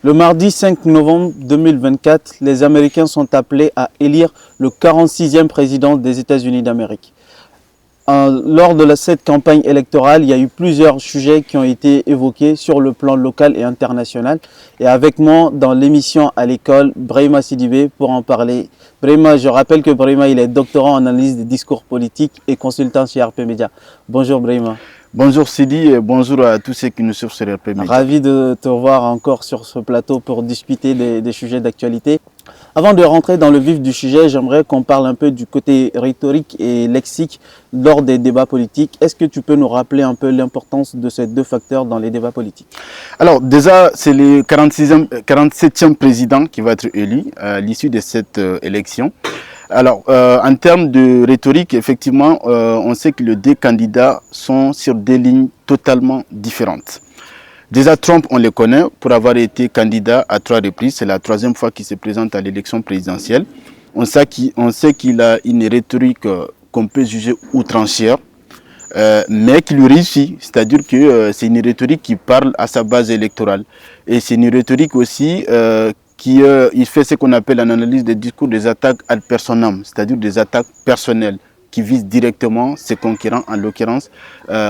Le mardi 5 novembre 2024, les Américains sont appelés à élire le 46e président des États-Unis d'Amérique. Lors de cette campagne électorale, il y a eu plusieurs sujets qui ont été évoqués sur le plan local et international. Et avec moi dans l'émission à l'école, Brahima Sidibé pour en parler. Brahima, je rappelle que Brahima, il est doctorant en analyse des discours politiques et consultant chez RP Media. Bonjour Brahima. Bonjour Sidi et bonjour à tous ceux qui nous suivent sur RP Media. Ravi de te revoir encore sur ce plateau pour discuter des sujets d'actualité. Avant de rentrer dans le vif du sujet, j'aimerais qu'on parle un peu du côté rhétorique et lexique lors des débats politiques. Est-ce que tu peux nous rappeler un peu l'importance de ces deux facteurs dans les débats politiques? Alors déjà, c'est le 47e président qui va être élu à l'issue de cette élection. Alors, en termes de rhétorique, effectivement, on sait que les deux candidats sont sur des lignes totalement différentes. Déjà, Trump, on le connaît pour avoir été candidat à 3 reprises. C'est la 3e fois qu'il se présente à l'élection présidentielle. On sait qu'il a une rhétorique qu'on peut juger outrancière, mais qui lui réussit. C'est-à-dire que c'est une rhétorique qui parle à sa base électorale. Et c'est une rhétorique aussi il fait ce qu'on appelle en analyse des discours des attaques ad personam, c'est-à-dire des attaques personnelles qui visent directement ses concurrents, en l'occurrence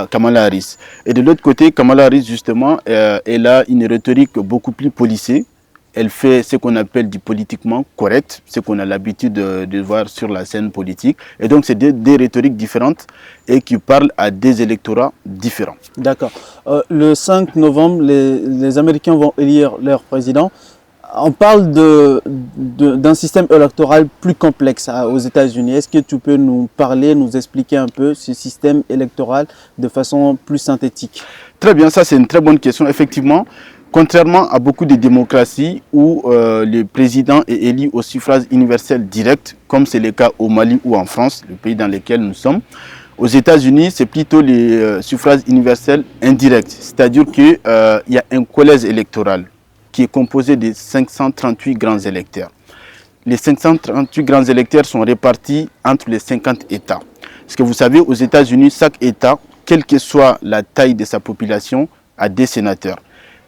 Kamala Harris. Et de l'autre côté, Kamala Harris, justement, elle a une rhétorique beaucoup plus policée. Elle fait ce qu'on appelle du politiquement correct, ce qu'on a l'habitude de voir sur la scène politique. Et donc, c'est des rhétoriques différentes et qui parlent à des électorats différents. D'accord. Le 5 novembre, les Américains vont élire leur président. On parle d'un système électoral plus complexe aux États-Unis. Est-ce que tu peux nous parler, nous expliquer un peu ce système électoral de façon plus synthétique? Très bien, ça c'est une très bonne question. Effectivement, contrairement à beaucoup de démocraties où le président est élu au suffrage universel direct, comme c'est le cas au Mali ou en France, le pays dans lequel nous sommes, aux États-Unis, c'est plutôt le suffrage universel indirect. C'est-à-dire qu'il y a un collège électoral qui est composé de 538 grands électeurs. Les 538 grands électeurs sont répartis entre les 50 États. Parce que vous savez, aux États-Unis, chaque État, quelle que soit la taille de sa population, a des sénateurs.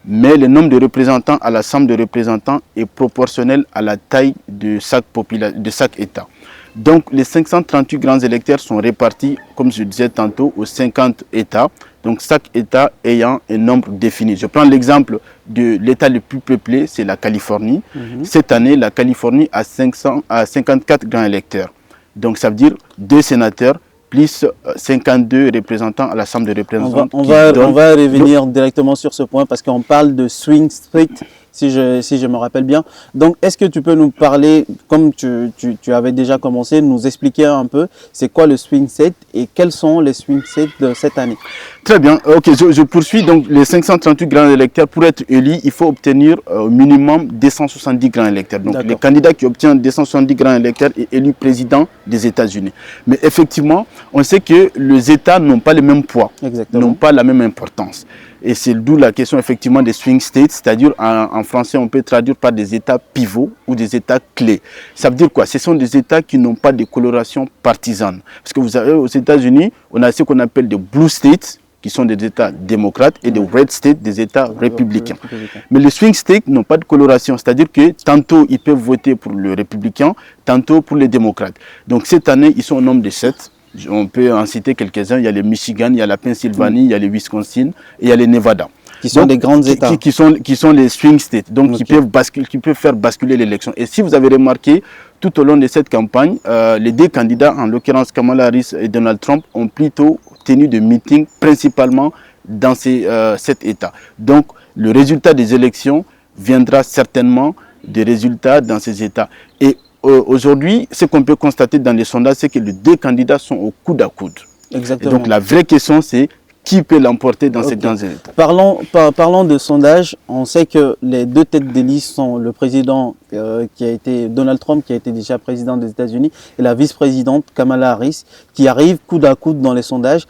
Mais le nombre de représentants à la Chambre de représentants est proportionnel à la taille de chaque État. Donc les 538 grands électeurs sont répartis, comme je disais tantôt, aux 50 États. Donc chaque État ayant un nombre défini. Je prends l'exemple de l'État le plus peuplé, c'est la Californie. Cette année, la Californie a 54 grands électeurs. Donc ça veut dire 2 sénateurs plus 52 représentants à la Chambre de représentants. On va revenir directement sur ce point parce qu'on parle de swing state, si je me rappelle bien. Donc, est-ce que tu peux nous parler, comme tu avais déjà commencé, nous expliquer un peu c'est quoi le swing state et quels sont les swing states de cette année? Très bien, ok, je poursuis. Donc, les 538 grands électeurs, pour être élu, il faut obtenir au minimum 270 grands électeurs. Donc, le candidat qui obtient 270 grands électeurs est élu président des États-Unis. Mais effectivement, on sait que les États n'ont pas le même poids, n'ont pas la même importance. Et c'est d'où la question effectivement des swing states, c'est-à-dire en français on peut traduire par des États pivots ou des États clés. Ça veut dire quoi? Ce sont des États qui n'ont pas de coloration partisane. Parce que vous avez aux États-Unis, on a ce qu'on appelle des blue states, qui sont des États démocrates, et des red states, des États républicains. Mais les swing states n'ont pas de coloration, c'est-à-dire que tantôt ils peuvent voter pour le républicain, tantôt pour les démocrates. Donc cette année, ils sont au nombre de 7. On peut en citer quelques-uns. Il y a le Michigan, il y a la Pennsylvanie, il y a le Wisconsin et il y a le Nevada. Qui sont des grands États. Qui sont les swing states, donc qui peuvent faire basculer l'élection. Et si vous avez remarqué, tout au long de cette campagne, les 2 candidats, en l'occurrence Kamala Harris et Donald Trump, ont plutôt tenu des meetings principalement dans cet État. Donc le résultat des élections viendra certainement des résultats dans ces États. Et aujourd'hui, ce qu'on peut constater dans les sondages, c'est que les 2 candidats sont au coude à coude. Exactement. Et donc la vraie question, c'est qui peut l'emporter dans ces grands États. Parlons de sondages. On sait que les 2 têtes de liste sont le président qui a été Donald Trump, qui a été déjà président des États-Unis, et la vice-présidente Kamala Harris, qui arrive coude à coude dans les sondages.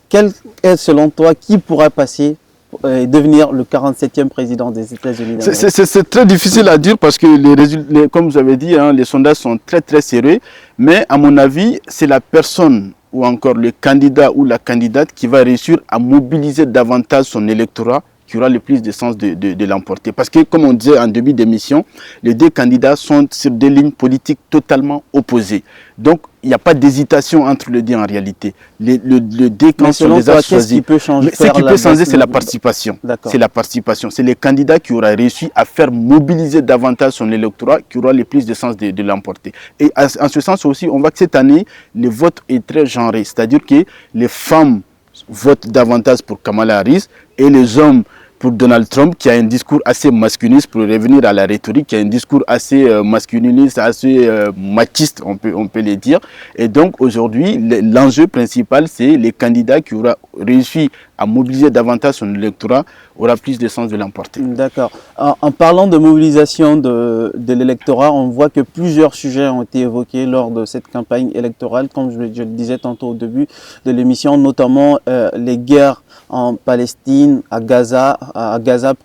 Quel est selon toi, qui pourra passer et devenir le 47e président des États-Unis? C'est très difficile à dire parce que les résultats, comme vous avez dit, hein, les sondages sont très serrés. Mais à mon avis, c'est la personne ou encore le candidat ou la candidate qui va réussir à mobiliser davantage son électorat qui aura le plus de chances de l'emporter. Parce que, comme on disait en début d'émission, les deux candidats sont sur des lignes politiques totalement opposées. Donc, il n'y a pas d'hésitation entre les deux en réalité. Les deux camps sont déjà choisis. Ce qui peut changer, c'est la participation. C'est la participation. C'est les candidats qui aura réussi à faire mobiliser davantage son électorat qui aura le plus de chances de l'emporter. Et en ce sens aussi, on voit que cette année, le vote est très genré. C'est-à-dire que les femmes votent davantage pour Kamala Harris et les hommes pour Donald Trump, qui a un discours assez masculiniste, pour revenir à la rhétorique, qui a un discours assez masculiniste, assez machiste, on peut le dire. Et donc aujourd'hui, l'enjeu principal, c'est les candidats qui auront réussi à mobiliser davantage son électorat aura plus de chances de l'emporter. D'accord. En parlant de mobilisation de l'électorat, on voit que plusieurs sujets ont été évoqués lors de cette campagne électorale, comme je le disais tantôt au début de l'émission, notamment les guerres en Palestine, à Gaza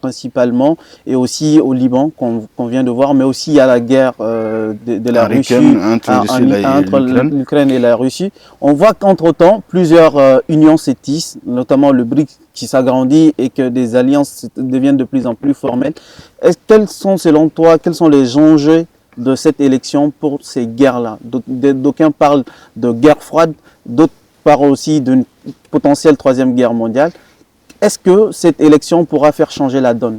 principalement, et aussi au Liban qu'on vient de voir, mais aussi il y a la guerre de la Russie entre l'Ukraine et la Russie. On voit qu'entre-temps, plusieurs unions s'étissent, notamment le BRICS qui s'agrandit et que des alliances deviennent de plus en plus formelles. Quels sont, selon toi, quels sont les enjeux de cette élection pour ces guerres-là? D'aucuns parlent de guerre froide, d'autres parlent aussi d'une potentielle troisième guerre mondiale. Est-ce que cette élection pourra faire changer la donne?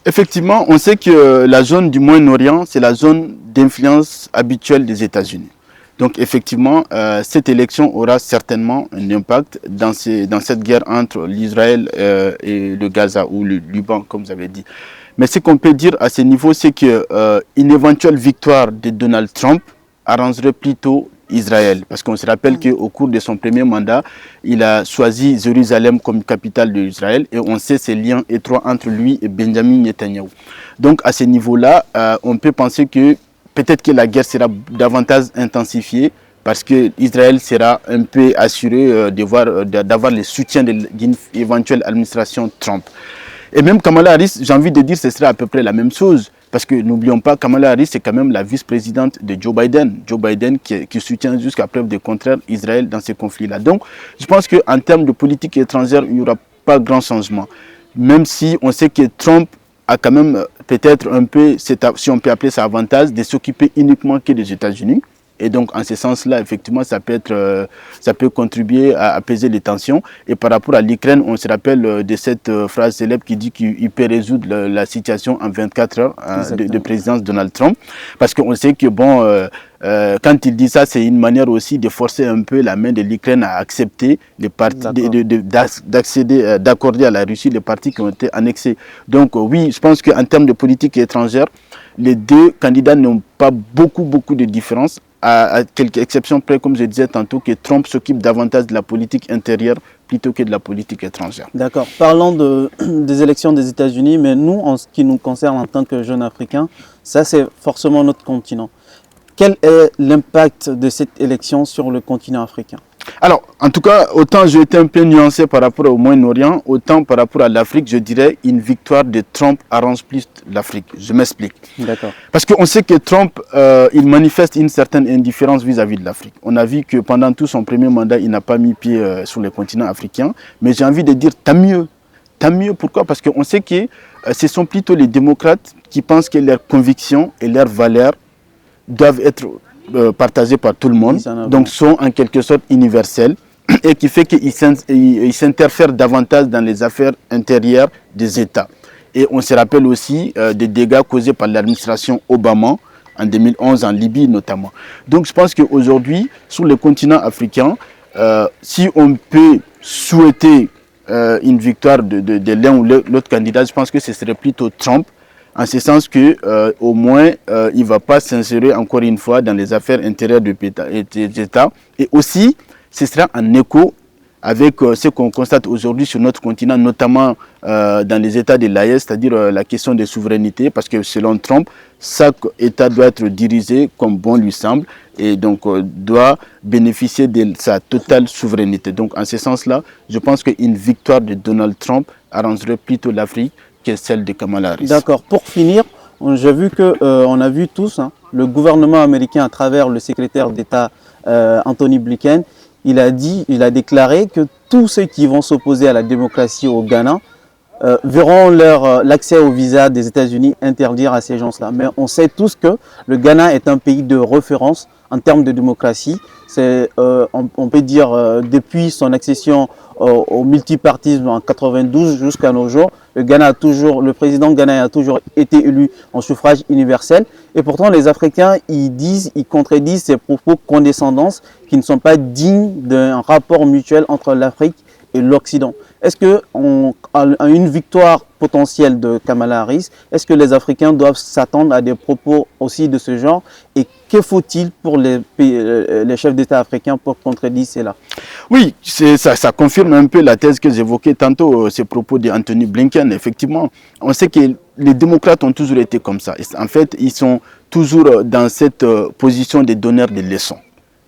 Effectivement, on sait que la zone du Moyen-Orient, c'est la zone d'influence habituelle des États-Unis. Donc effectivement, cette élection aura certainement un impact dans cette guerre entre l'Israël et le Gaza ou le Liban, comme vous avez dit. Mais ce qu'on peut dire à ce niveau, c'est qu'une éventuelle victoire de Donald Trump arrangerait plutôt Israël. Parce qu'on se rappelle qu'au cours de son premier mandat, il a choisi Jérusalem comme capitale de Israël et on sait ces liens étroits entre lui et Benjamin Netanyahu. Donc à ce niveau-là, on peut penser que peut-être que la guerre sera davantage intensifiée parce que Israël sera un peu assuré d'avoir le soutien d'une éventuelle administration Trump. Et même Kamala Harris, j'ai envie de dire que ce serait à peu près la même chose. Parce que n'oublions pas, Kamala Harris, c'est quand même la vice-présidente de Joe Biden. Joe Biden qui soutient jusqu'à preuve du contraire Israël dans ces conflits-là. Donc, je pense qu'en termes de politique étrangère, il n'y aura pas grand changement. Même si on sait que Trump a quand même peut-être un peu, si on peut appeler ça avantage, de s'occuper uniquement que des États-Unis. Et donc, en ce sens-là, effectivement, ça peut contribuer à apaiser les tensions. Et par rapport à l'Ukraine, on se rappelle de cette phrase célèbre qui dit qu'il peut résoudre la situation en 24 heures de présidence Donald Trump. Parce qu'on sait que, bon, quand il dit ça, c'est une manière aussi de forcer un peu la main de l'Ukraine à accepter les parties, d'accorder à la Russie les parties qui ont été annexées. Donc, oui, je pense qu'en termes de politique étrangère, les deux candidats n'ont pas beaucoup de différence. À quelques exceptions près, comme je disais tantôt, que Trump s'occupe davantage de la politique intérieure plutôt que de la politique étrangère. D'accord. Parlons des élections des États-Unis, mais nous, en ce qui nous concerne en tant que jeunes Africains, ça c'est forcément notre continent. Quel est l'impact de cette élection sur le continent africain? Alors, en tout cas, autant j'ai été un peu nuancé par rapport au Moyen-Orient, autant par rapport à l'Afrique, je dirais une victoire de Trump arrange plus l'Afrique. Je m'explique. D'accord. Parce qu'on sait que Trump, il manifeste une certaine indifférence vis-à-vis de l'Afrique. On a vu que pendant tout son premier mandat, il n'a pas mis pied sur le continent africain. Mais j'ai envie de dire, tant mieux. Tant mieux, pourquoi? Parce qu'on sait que ce sont plutôt les démocrates qui pensent que leurs convictions et leurs valeurs doivent être partagés par tout le monde, donc sont en quelque sorte universels, et qui fait qu'ils s'interfèrent davantage dans les affaires intérieures des États. Et on se rappelle aussi des dégâts causés par l'administration Obama en 2011 en Libye notamment. Donc je pense qu'aujourd'hui, sur le continent africain, si on peut souhaiter une victoire de l'un ou l'autre candidat, je pense que ce serait plutôt Trump, en ce sens que au moins il ne va pas s'insérer encore une fois dans les affaires intérieures des États. Et aussi, ce sera en écho avec ce qu'on constate aujourd'hui sur notre continent, notamment dans les États de l'AES, c'est-à-dire la question de souveraineté, parce que selon Trump, chaque État doit être dirigé comme bon lui semble et donc doit bénéficier de sa totale souveraineté. Donc en ce sens-là, je pense qu'une victoire de Donald Trump arrangerait plutôt l'Afrique que celle de Kamala Harris. D'accord. Pour finir, on a vu tous, le gouvernement américain à travers le secrétaire d'État Anthony Blinken, il a déclaré que tous ceux qui vont s'opposer à la démocratie au Ghana verront l'accès au visa des États-Unis interdire à ces gens-là. Mais on sait tous que le Ghana est un pays de référence en termes de démocratie. On peut dire depuis son accession au multipartisme en 92 jusqu'à nos jours, le président ghanéen a toujours été élu en suffrage universel. Et pourtant, les Africains, ils contredisent ces propos condescendants qui ne sont pas dignes d'un rapport mutuel entre l'Afrique et l'Occident. Est-ce que, à une victoire potentielle de Kamala Harris, est-ce que les Africains doivent s'attendre à des propos aussi de ce genre? Et que faut-il pour les chefs d'État africains pour contredire cela? Oui, ça confirme un peu la thèse que j'évoquais tantôt, ces propos d'Anthony Blinken. Effectivement, on sait que les démocrates ont toujours été comme ça. En fait, ils sont toujours dans cette position de donneurs de leçons.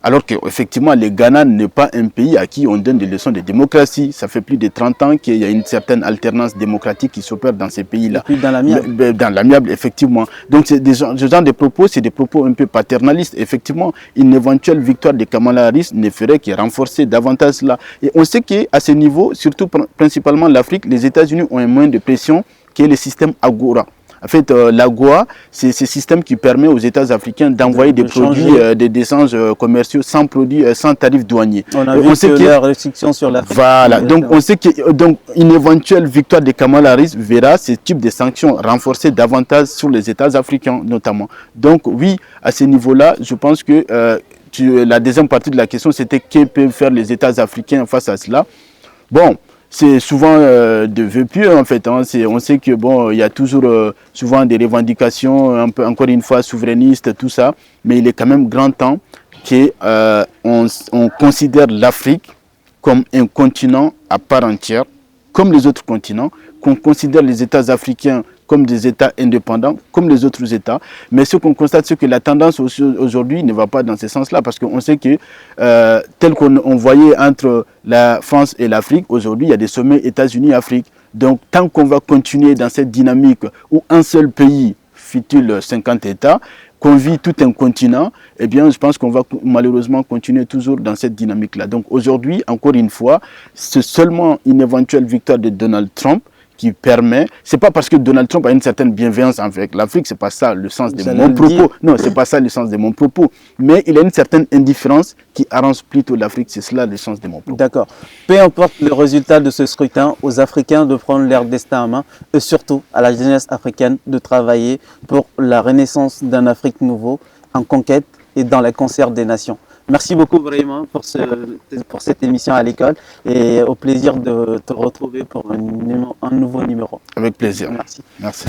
Alors qu'effectivement, le Ghana n'est pas un pays à qui on donne des leçons de démocratie. Ça fait plus de 30 ans qu'il y a une certaine alternance démocratique qui s'opère dans ces pays-là. Dans l'amiable. Dans l'amiable, effectivement. Donc, ce genre de propos, c'est des propos un peu paternalistes. Effectivement, une éventuelle victoire de Kamala Harris ne ferait que renforcer davantage cela. Et on sait qu'à ce niveau, surtout principalement l'Afrique, les États-Unis ont un moyen de pression qui est le système Agora. En fait, l'AGOA, c'est ce système qui permet aux États africains d'envoyer des produits, des échanges commerciaux sans tarif douanier. On a vu que la restriction sur l'Afrique. Voilà, donc on sait que une éventuelle victoire de Kamala Harris verra ce type de sanctions renforcer davantage sur les États africains notamment. Donc oui, à ce niveau-là, je pense que la deuxième partie de la question, c'était que peuvent faire les États africains face à cela. Bon, c'est souvent de vœux pieux en fait. Hein. On sait que bon, il y a toujours souvent des revendications, un peu encore une fois souverainistes, tout ça. Mais il est quand même grand temps qu'on considère l'Afrique comme un continent à part entière, comme les autres continents, qu'on considère les États africains comme des États indépendants, comme les autres États. Mais ce qu'on constate, c'est que la tendance aujourd'hui ne va pas dans ce sens-là, parce qu'on sait que, tel qu'on voyait entre la France et l'Afrique, aujourd'hui, il y a des sommets États-Unis-Afrique. Donc, tant qu'on va continuer dans cette dynamique où un seul pays, fut-il 50 États, convie tout un continent, eh bien, je pense qu'on va malheureusement continuer toujours dans cette dynamique-là. Donc, aujourd'hui, encore une fois, c'est seulement une éventuelle victoire de Donald Trump qui permet, c'est pas parce que Donald Trump a une certaine bienveillance avec l'Afrique, c'est pas ça le sens de mon propos. Non, c'est pas ça le sens de mon propos. Mais il a une certaine indifférence qui arrange plutôt l'Afrique, c'est cela le sens de mon propos. D'accord. Peu importe le résultat de ce scrutin, aux Africains de prendre leur destin en main et surtout à la jeunesse africaine de travailler pour la renaissance d'un Afrique nouveau en conquête et dans les concerts des nations. Merci beaucoup vraiment pour cette émission à l'école et au plaisir de te retrouver pour un nouveau numéro. Avec plaisir. Merci. Merci.